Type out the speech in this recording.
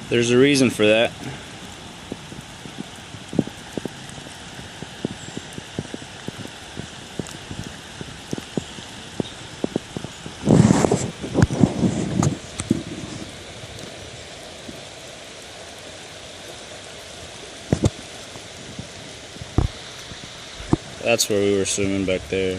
There's a reason for that. That's where we were swimming back there.